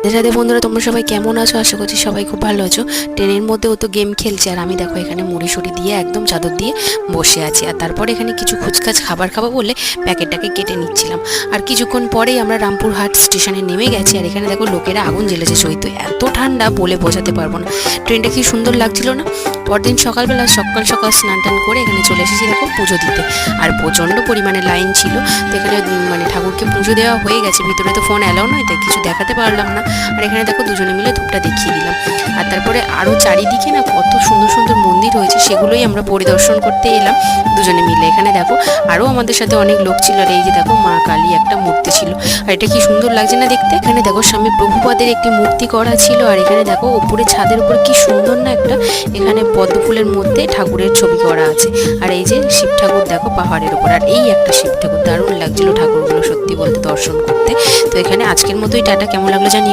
রাধে বন্ধুরা, তোমরা সবাই কেমন আছো? আশা করছি সবাই খুব ভালো আছো। ট্রেনের মধ্যে ও তো গেম খেলছে আর আমি দেখো এখানে মুড়ি সুড়ি দিয়ে একদম চাদর দিয়ে বসে আছি। আর তারপরে এখানে কিছু খুচখাচ খাবার খাবো বলে প্যাকেটটাকে কেটে নিচ্ছিলাম। আর কিছুক্ষণ পরেই আমরা রামপুরহাট স্টেশনে নেমে গেছি। আর এখানে দেখো লোকেরা আগুন জ্বেলেছে চৈতে, এত ঠান্ডা বলে বোঝাতে পারবো না। ট্রেনটা কি সুন্দর লাগছিল না? পরদিন সকালবেলা সকাল সকাল স্নান টান করে এখানে চলে এসেছি দেখো পুজো দিতে। আর প্রচণ্ড পরিমাণে লাইন ছিল। তো এখানে ঠাকুরকে পুজো দেওয়া হয়ে গেছে, ভিতরে তো ফোন অ্যালাউ নয়, তাই কিছু দেখাতে পারলাম না। আর এখানে দেখো দুজনে মিলে ধূপটা দেখিয়ে দিলাম। আর তারপরে আরও চারিদিকে না কত সুন্দর সুন্দর মন্দির হয়েছে, সেগুলোই আমরা পরিদর্শন করতে এলাম দুজনে মিলে। এখানে দেখো আরও আমাদের সাথে অনেক লোক ছিল। আর এই যে দেখো মা কালী একটা মূর্তি ছিল, আর এটা কি সুন্দর লাগছে না দেখতে। এখানে দেখো স্বামী প্রভুপাদের একটি মূর্তি করা ছিল। আর এখানে দেখো উপরে ছাদের উপর কি সুন্দর না একটা এখানে পদ্ম ফুলের মধ্যে ঠাকুরের ছবি করা আছে। আর এই যে শিব ঠাকুর দেখো পাহাড়ের উপর, আর এই একটা শিব ঠাকুর, দারুণ লাগছিল ঠাকুরগুলো সত্যি বলতে দর্শন করতে। তো এখানে আজকের মতোই টাটা, কেমন লাগলো জানি।